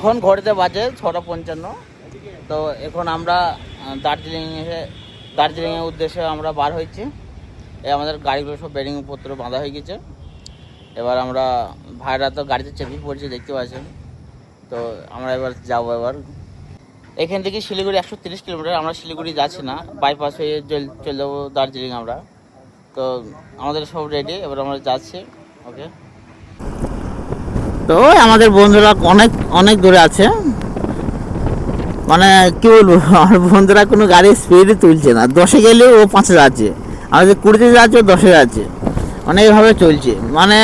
এখন ঘড়িতে বাজে 6:55। তো এখন আমরা দার্জিলিংয়ের উদ্দেশ্যে আমরা বার হয়েছি। আমাদের গাড়িগুলো সব বেরিংপত্র বাঁধা হয়ে গেছে। এবার আমরা ভাইরা তো গাড়িতে চেপে পড়ছে, দেখতে পাচ্ছেন। তো আমরা এবার যাবো। এখান থেকে শিলিগুড়ি 130 কিলোমিটার। আমরা শিলিগুড়ি যাচ্ছি না, বাইপাস হয়ে চলে যাবো দার্জিলিং আমরা। তো আমাদের সব রেডি, এবার আমরা যাচ্ছি। ওকে, তো আমাদের বন্ধুরা অনেক অনেক দূরে আছে, মানে কি বলবো, আমার বন্ধুরা কোনো গাড়ি স্পিডে তুলছে না। 10-এ গেলে ও 5-এ যাচ্ছে, আর যে 20-তে যাচ্ছে ও 10-এ যাচ্ছে, মানে এইভাবে চলছে, মানে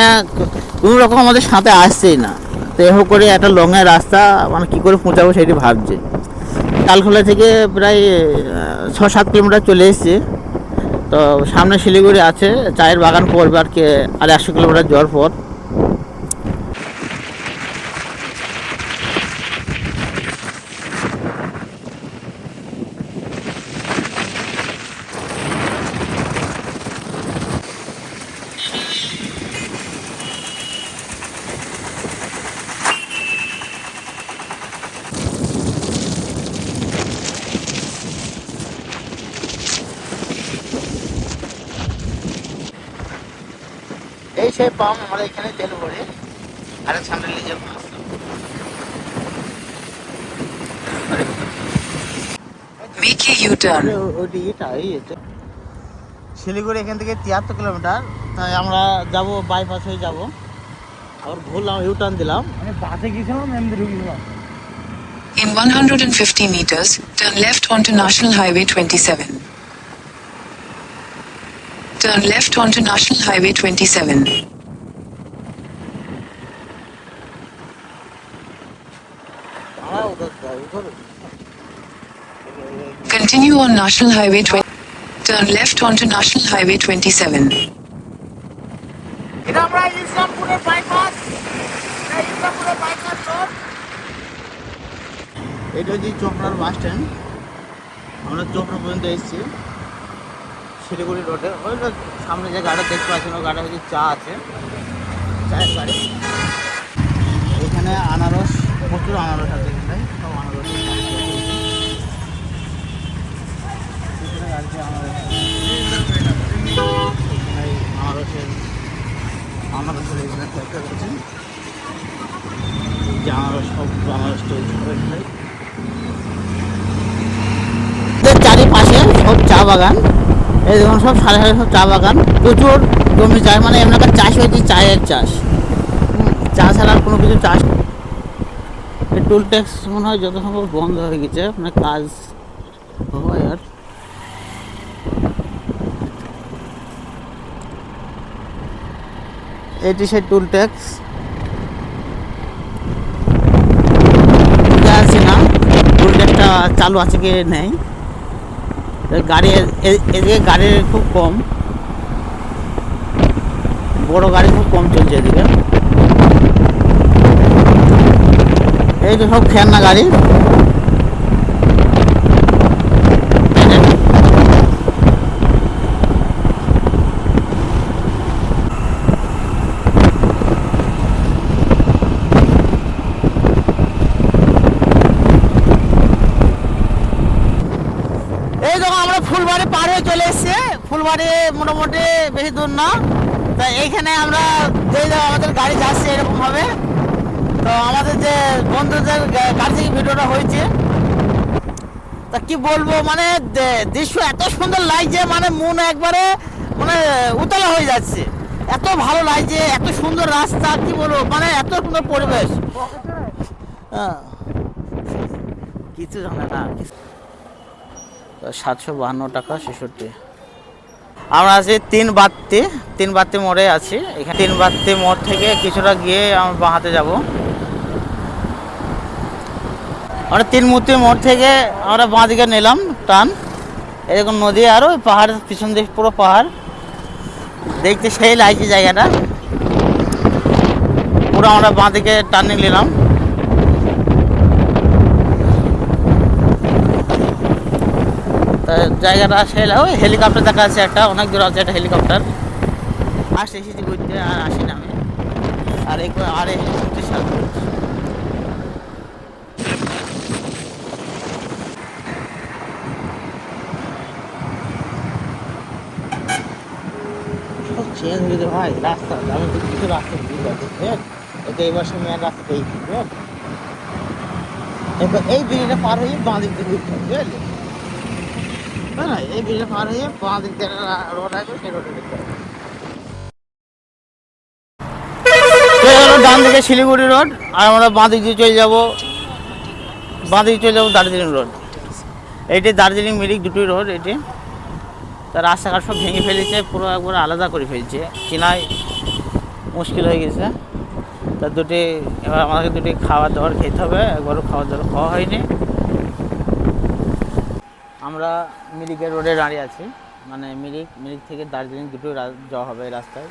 কোনো রকম আমাদের সাথে আসছেই না। তো এভাবে করে একটা লংয়ের রাস্তা মানে কী করে পৌঁছাবো সেটি ভাবছে। তালখোলা থেকে প্রায় 6-7 কিলোমিটার চলে এসেছি। তো সামনে শিলিগুড়ি আছে, চায়ের বাগান পড়বে আর 100 কিলোমিটার যাওয়ার পর। এই সেই পাম্প, আমরা এখানে তেল ভরি, আরে সামনে নিয়ে যাবো। শিলিগুড়ি এখান থেকে 73 কিলোমিটার। তাই আমরা যাব, বাইপাস হয়ে যাব। আবার ঘুরলাম, ইউটার্ন দিলাম, আমি বাসে গেছিলাম, এমনি ঢুকলাম। In 150 meters, turn left onto National Highway 27. Turn left onto National Highway 27. Continue on National Highway 20. Turn left onto National Highway 27. এটা আমরা ইসলামপুরের বাইপাস, ইসলামপুরের বাইপাস রোড। এটা হচ্ছে চোপড়ার বাস স্ট্যান্ড। আমরা চোপড়া পর্যন্ত এসেছি শিলিগুড়ি রোডে। ওই সামনে যে গাড়ি দেখতে পাচ্ছেন, ওই গাড়ি হচ্ছে চা আছে, চায়ের গাড়ি। এখানে আনারস, প্রচুর আনারস আছে এখানে, সব আনারস। গাড়িতে আনারসের এখানে একটা রয়েছে, যে আনারস, সব আনারস চলছে। চারিপাশে সব চা বাগান, এই দেখুন সব সাড়ে সাড়ে সব চা বাগান, প্রচুর জমি চাষ, মানে এমনকার চাষ হয়েছে চায়ের চাষ। চা ছাড়া আর কোনো কিছু চাষ। এই টোল ট্যাক্স মনে হয় যত সম্ভব বন্ধ হয়ে গেছে, মানে কাজ হয়। আর এটি সেই টোল ট্যাক্স, আছে না টোল ট্যাক্সটা চালু আছে কি নেই। গাড়ি এদিকে গাড়ি খুব কম, বড় গাড়ি খুব কম চলছে এদিকে। এই তো সব খেলনা গাড়ি। এই যখন আমরা ফুলবাড়ি পার হয়ে চলে এসেছি, ফুলবাড়ি মোটামুটি বেশি দূর না। তা এইখানে আমরা যেই আমাদের গাড়ি যাচ্ছে এরকম ভাবে। তো আমাদের যে বন্ধুদের গাড়ি থেকে ভিডিওটা হয়েছে, তা কি বলবো, মানে দৃশ্য এত সুন্দর লাগছে, মানে মন একবারে মানে উতলা হয়ে যাচ্ছে। এত ভালো লাগছে, এত সুন্দর রাস্তা, কি বলবো, মানে এত সুন্দর পরিবেশ। হ্যাঁ, কিছু জানে না। 752 টাকা 66। আমরা আছি 3 বাত্তি মোড়ে আছি। এখানে 3 বাত্তি মোড় থেকে কিছুটা গিয়ে আমরা বাঁ হাতে যাবো। আমরা 3 মূর্তি মোড় থেকে আমরা বাঁ দিকে নিলাম টান। এরকম নদী আর ওই পাহাড়, পিছন দিকে পুরো পাহাড়, দেখতে সেই লাগছে জায়গাটা। পুরো আমরা বাঁ দিকে টার্নিং নিলাম। জায়গাটা সেই, ওই হেলিকপ্টার দেখা আছে একটা, অনেক দূর আছে একটা হেলিকপ্টার। আসতে এসেছি ঘুরতে, আর আসি না আমি। আর এই হেলিকপ্টার সাথে, চেঞ্জ হয়েছে ভাই রাস্তা, আমি তো কিছু রাস্তা বুঝতে পারছি, বুঝলেন? এটা এই বছর মেন রাস্তা এই, বুঝলেন? এরপর এই ব্রিজটা পার হয়ে বাঁ দিক থেকে উঠতে হবে, বুঝলেন? তাই না, এই ব্রিজটা পার হয়ে বাঁ দিক থেকে রোড আসবে, সেই রোডে দেখতে হবে। তো এই হলো ডান দিকে শিলিগুড়ি রোড, আর আমরা বাঁ দিক দিয়ে চলে যাবো, বাঁ দিকে চলে যাবো দার্জিলিং রোড। এইটি দার্জিলিং মিরিক দুটোই রোড এটি। তা রাস্তাঘাট সব ভেঙে ফেলেছে, পুরো একবার আলাদা করে ফেলছে, চেনাই মুশকিল হয়ে গেছে। তা দুটি এবার আমাদেরকে দুটি খাবার দাবার খেতে হবে, একবারও খাবার দাবার খাওয়া হয়নি। আমরা মিরিকের রোডে দাঁড়িয়ে আছি, মানে মিরিক থেকে দার্জিলিং দুটোই যাওয়া হবে এই রাস্তায়,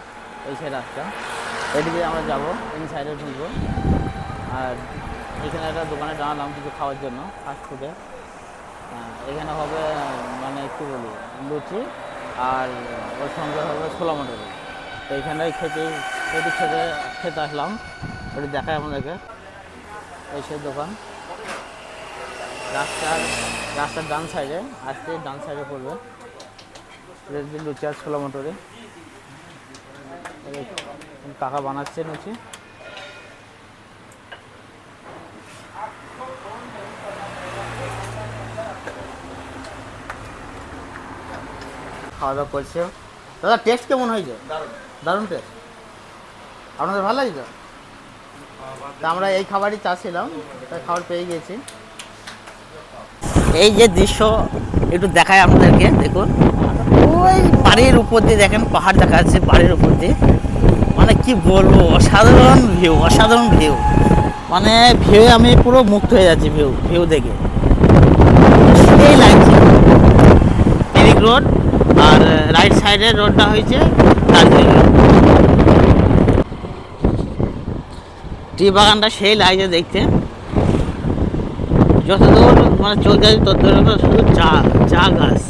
এই সেই রাস্তা। এদিকে আমরা যাবো, এই সাইডে ঢুকবো। আর এখানে একটা দোকানে দাঁড়ালাম কিছু খাওয়ার জন্য, ফাস্ট ফুডে। এখানে হবে মানে কী বলি, লুচি আর ওর সঙ্গে হবে ছোলা মটর। তো এইখানটাই খেতে আসলাম, ওটি দেখায় আপনাদেরকে। এই সেই দোকান রাস্তার ডান সাইডে আসতে, ডান সাইডে পড়বে লুচি আর ছোলা মটরে। কাকা বানাচ্ছে লুচি। খাওয়া দাওয়া করছে। দাদা টেস্ট কেমন হয়েছে? দারুণ টেস্ট। আপনাদের ভালো লাগছে? তা আমরা এই খাবারই চাচ্ছিলাম, তাই খাবার পেয়ে গেছি। এই যে দৃশ্য একটু দেখায় আপনাদেরকে, দেখুন ওই বাড়ির উপর দিয়ে দেখেন, পাহাড় দেখা যাচ্ছে বাড়ির উপর দিয়ে। মানে কি বলবো, অসাধারণ ভিউ। মানে ভিউ আমি পুরো মুগ্ধ হয়ে যাচ্ছি, ভিউ দেখে সেই লাগছে। মিরিক রোড আর রাইট সাইডের রোডটা হয়েছে দার্জিলিং রোড। টি বাগানটা সেই লাগছে দেখতে, যতদূর মানে চলতে আছে ততদূর শুধু চা গাছ,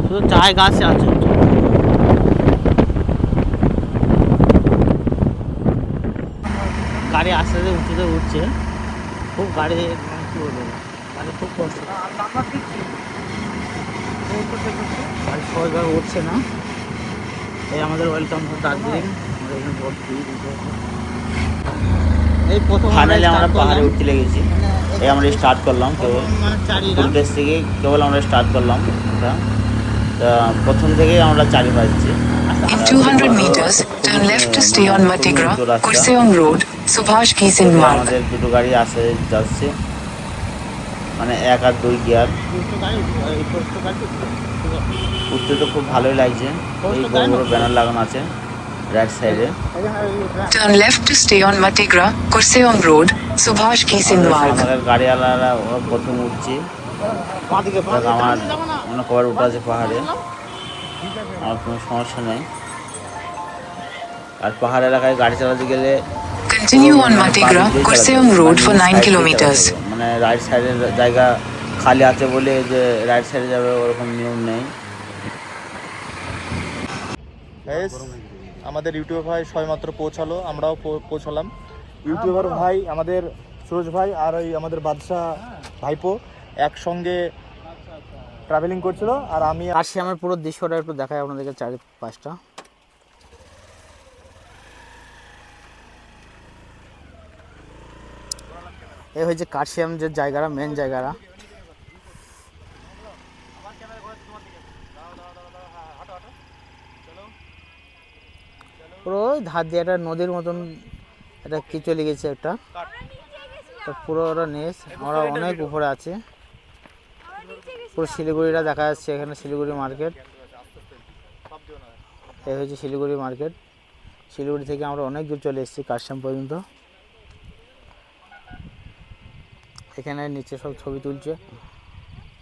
শুধু চা গাছ আছে। গাড়ি আস্তে আস্তে উঠছে, খুব গাড়ি মানে কী বলবো, গাড়ি খুব কষ্ট, গাড়ি সহজভাবে উঠছে না। এই আমাদের ওয়েলকাম টু দার্জিলিং। এই প্রথম ফাইনালি আমরা পাহাড়ে উঠতে লেগেছি, এই আমরা স্টার্ট করলাম কেবল, ফুলটেস থেকে কেবল আমরা স্টার্ট করলাম। তা প্রথম থেকেই আমরা চারি পাচ্ছি। In 200 meters, turn left to stay on Matigra, Kurseong Road, Subhash Kising Marg. আমাদের দুটো গাড়ি যাচ্ছে, মানে 1 আর 2 গিয়ার। উঠতে তো খুব ভালোই লাগছে। এই বড় বড় ব্যানার লাগানো আছে রাইট সাইডে। Turn left to stay on Matigra, Kurseong Road, Subhash Kising Marg. আমাদের গাড়িওয়ালারা প্রথম উঠছি। আমার মনে কবার উঠা আছে পাহাড়ে, আমার কোনো সমস্যা নেই। আর পাহাড় এলাকায় গাড়ি চালাতে গেলে Continue on Matigra, Kurseong Road for 9 kilometers. মানে রাইট সাইডের জায়গা খালি আছে বলে যে রাইট সাইডে যাবে ওরকম নিয়ম নেই। আমাদের ইউটিউবার ভাই সবেমাত্র পৌঁছালো, আমরাও পৌঁছালাম। ইউটিউবার ভাই আমাদের সুরজ ভাই আর ওই আমাদের বাদশাহ ভাইপো একসঙ্গে ট্রাভেলিং করছিল, আর আমি আসছি। আমার পুরো দৃশ্যটা একটু দেখাই আপনাদেরকে, চারিপাশটা। এই হয়েছে কার্শিয়াম যে জায়গাটা, মেন জায়গাটা। পুরো ওই ধার দিয়ে একটা নদীর মতন এটা কি চলে গেছে একটা, পুরো ওরা নেস। আমরা অনেক উপরে আছি, পুরো শিলিগুড়িটা দেখা যাচ্ছে এখানে, শিলিগুড়ি মার্কেট। এই হচ্ছে শিলিগুড়ি মার্কেট। শিলিগুড়ি থেকে আমরা অনেক দূর চলে এসেছি কার্শিয়াম পর্যন্ত। এখানে নিচে সব ছবি তুলছে,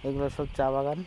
এগুলো সব চা বাগান।